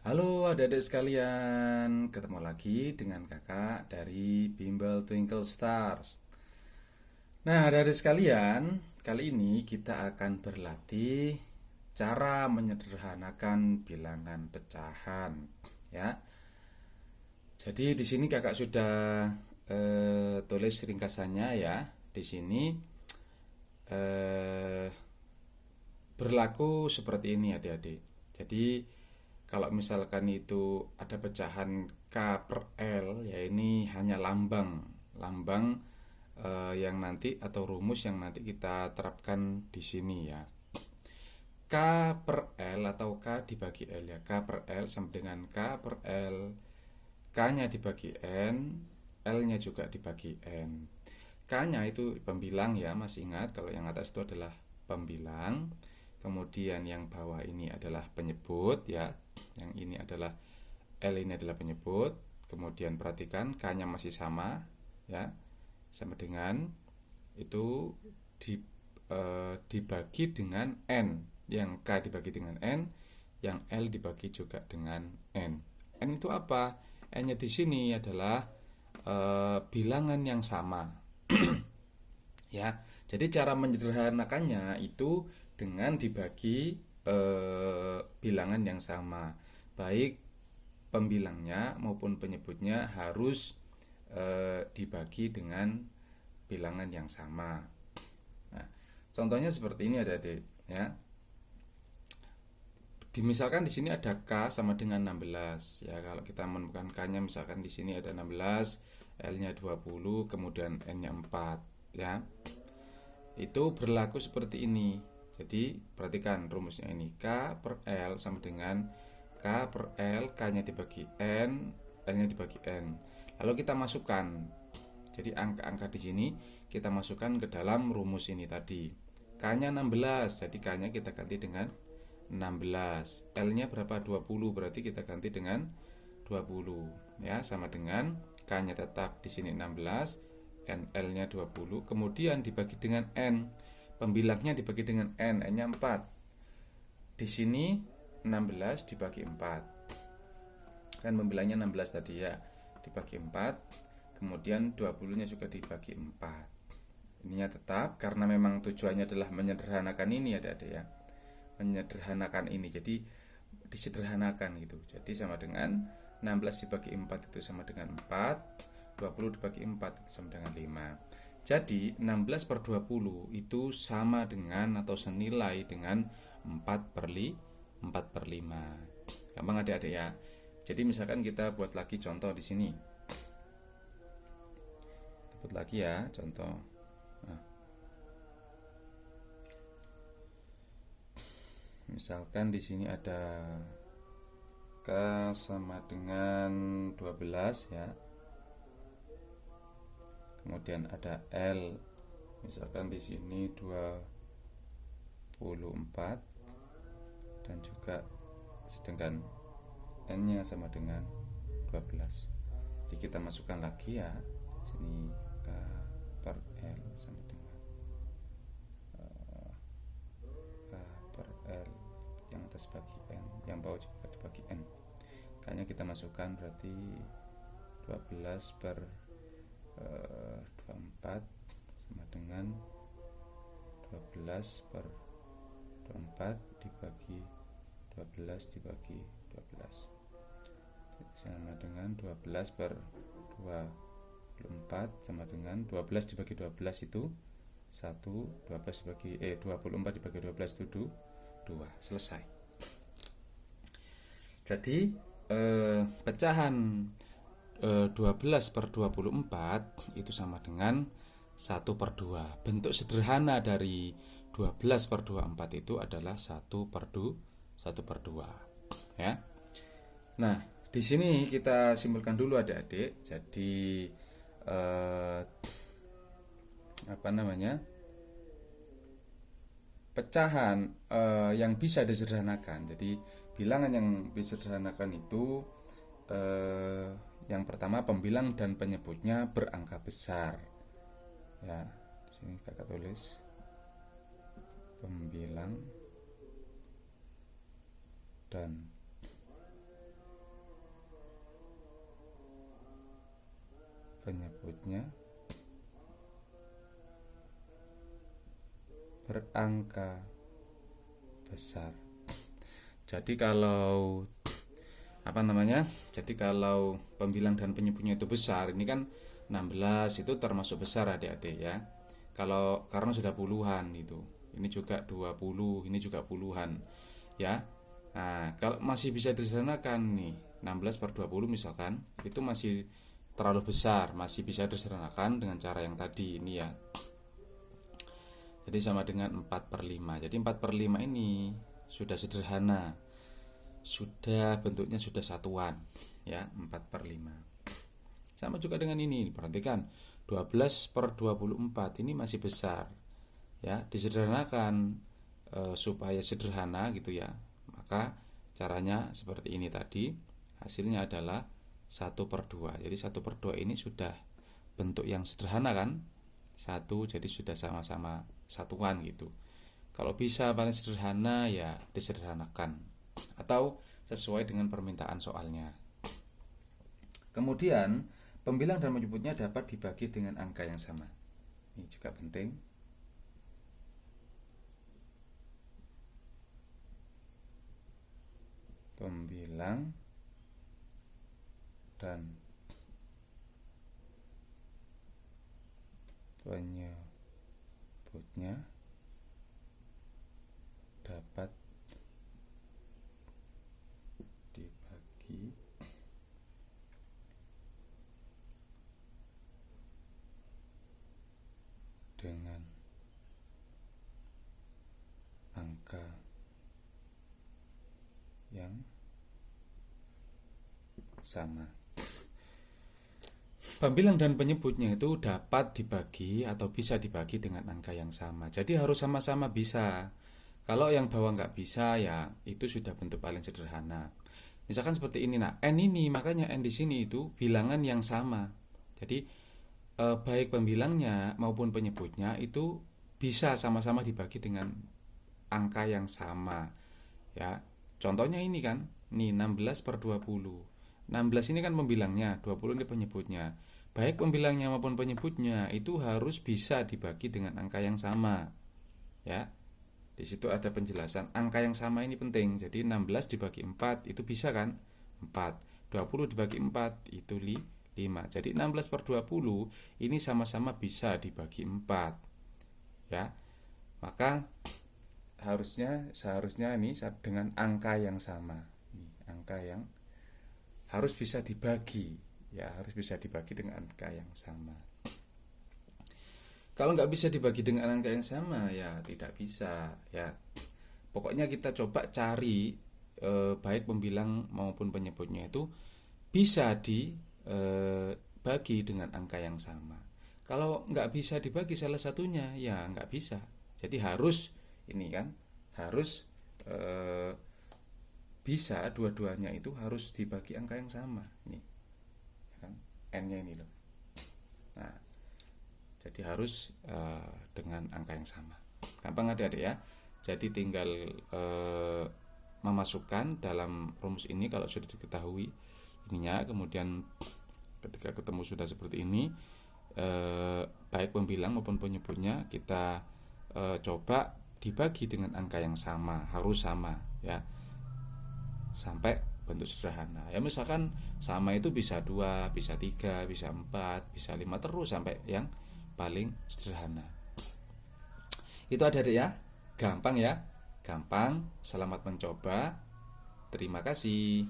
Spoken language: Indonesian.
Halo adik-adik sekalian, ketemu lagi dengan kakak dari Bimbel Twinkle Stars. Nah adik-adik sekalian, kali ini kita akan berlatih cara menyederhanakan bilangan pecahan, ya. Jadi di sini kakak sudah tulis ringkasannya ya. Di sini eh, berlaku seperti ini adik-adik. Jadi kalau misalkan itu ada pecahan K per L, ya ini hanya lambang lambang yang nanti atau rumus yang nanti kita terapkan di sini ya. K per L atau K dibagi L ya. K per L sama dengan K per L. K-nya dibagi N, L-nya juga dibagi N. K-nya itu pembilang ya, masih ingat kalau yang atas itu adalah pembilang. Kemudian yang bawah ini adalah penyebut ya. Yang ini adalah L, ini adalah penyebut. Kemudian perhatikan K-nya masih sama ya. Sama dengan itu dibagi dengan N. Yang K dibagi dengan N, yang L dibagi juga dengan N. N itu apa? N-nya di sini adalah bilangan yang sama. Ya. Jadi cara menyederhanakannya itu dengan dibagi bilangan yang sama. Baik pembilangnya maupun penyebutnya harus dibagi dengan bilangan yang sama. Nah, contohnya seperti ini adik-adik ya. Misalkan di sini ada K sama dengan 16 ya. Kalau kita menemukan K-nya misalkan di sini ada 16, L-nya 20, kemudian N-nya 4 ya. Itu berlaku seperti ini. Jadi perhatikan rumusnya ini. K per L sama dengan K per L, K-nya dibagi N, L-nya dibagi N. Lalu kita masukkan. Jadi angka-angka di sini kita masukkan ke dalam rumus ini tadi. K-nya 16, jadi K-nya kita ganti dengan 16. L-nya berapa? 20, berarti kita ganti dengan 20 ya, sama dengan K-nya tetap di sini 16, L-nya 20, kemudian dibagi dengan N. Pembilangnya dibagi dengan N, N-nya 4. Di sini 16 dibagi 4. Kan pembilangnya 16 tadi ya, dibagi 4. Kemudian 20-nya juga dibagi 4. Ininya tetap karena memang tujuannya adalah menyederhanakan ini adik-adik ya. Menyederhanakan ini, jadi disederhanakan gitu. Jadi sama dengan 16 dibagi 4 itu sama dengan 4, 20 dibagi 4 itu sama dengan 5. Jadi 16 per 20 itu sama dengan atau senilai dengan 4 per 5. Gampang adik-adik ya. Jadi misalkan kita buat lagi contoh di sini. Kita buat lagi ya contoh. Nah, misalkan di sini ada K sama dengan 12 ya. Kemudian ada L. Misalkan di sini 24 dan juga sedangkan N-nya sama dengan 12. Jadi kita masukkan lagi ya. Sini K per L sama dengan K per L, yang atas bagi N, yang bawah juga dibagi N. K-nya kita masukkan berarti 12 per 24 sama dengan 12 per 24 dibagi 12 dibagi 12 sama dengan 12 per 24 sama dengan 12 dibagi 12 itu 1, 12 dibagi 24 dibagi 12 itu 2. Selesai. Jadi pecahan 12 per 24 itu sama dengan 1 per 2. Bentuk sederhana dari 12 per 24 itu adalah 1 per 2 ya. Nah, di sini kita simpulkan dulu adik-adik. Jadi pecahan yang bisa disederhanakan. Jadi bilangan yang bisa disederhanakan itu yang pertama pembilang dan penyebutnya berangka besar. Ya, di sini kakak tulis pembilang dan penyebutnya berangka besar. Jadi kalau Jadi kalau pembilang dan penyebutnya itu besar, ini kan 16 itu termasuk besar adik-adik ya. Kalau karena sudah puluhan itu. Ini juga 20, ini juga puluhan ya. Nah, kalau masih bisa disederhanakan nih, 16 per 20 misalkan, itu masih terlalu besar, masih bisa disederhanakan dengan cara yang tadi ini ya. Jadi sama dengan 4 per 5. Jadi 4 per 5 ini sudah sederhana, sudah bentuknya sudah satuan ya, 4 per 5. Sama juga dengan ini, perhatikan 12 per 24 ini masih besar ya, disederhanakan supaya sederhana gitu ya. Maka caranya seperti ini tadi, hasilnya adalah 1 per 2. Jadi 1 per 2 ini sudah bentuk yang sederhana kan, 1 jadi sudah sama-sama satuan gitu. Kalau bisa paling sederhana ya disederhanakan atau sesuai dengan permintaan soalnya. Kemudian pembilang dan penyebutnya dapat dibagi dengan angka yang sama. Ini juga penting. Pembilang dan penyebutnya dapat dibagi dengan angka yang sama. Pembilang dan penyebutnya itu dapat dibagi atau bisa dibagi dengan angka yang sama. Jadi harus sama-sama bisa. Kalau yang bawah nggak bisa ya itu sudah bentuk paling sederhana. Misalkan seperti ini, nah n ini, makanya n di sini itu bilangan yang sama. Jadi baik pembilangnya maupun penyebutnya itu bisa sama-sama dibagi dengan angka yang sama. Ya, contohnya ini kan, nih 16 per 20. 16 ini kan pembilangnya, 20 ini penyebutnya. Baik pembilangnya maupun penyebutnya itu harus bisa dibagi dengan angka yang sama. Ya. Di situ ada penjelasan angka yang sama ini penting. Jadi 16 dibagi 4 itu bisa kan? 4. 20 dibagi 4 itu 5. Jadi 16 per 20 ini sama-sama bisa dibagi 4. Ya. Maka seharusnya ini dengan angka yang sama. Ini angka yang harus bisa dibagi. Ya, harus bisa dibagi dengan angka yang sama. Kalau nggak bisa dibagi dengan angka yang sama ya tidak bisa ya. Pokoknya kita coba cari baik pembilang maupun penyebutnya itu bisa dibagi dengan angka yang sama. Kalau nggak bisa dibagi salah satunya ya nggak bisa. Jadi harus ini kan harus bisa dua-duanya itu harus dibagi angka yang sama. Ini kan n-nya ini loh. Nah, jadi harus dengan angka yang sama. Gampang adik-adik ya. Jadi tinggal memasukkan dalam rumus ini kalau sudah diketahui ininya. Kemudian ketika ketemu sudah seperti ini, baik pembilang maupun penyebutnya kita coba dibagi dengan angka yang sama. Harus sama ya. Sampai bentuk sederhana. Ya misalkan sama itu bisa 2, bisa 3, bisa 4, bisa 5 terus sampai yang paling sederhana. Itu adik-adik ya. Gampang ya. Gampang. Selamat mencoba. Terima kasih.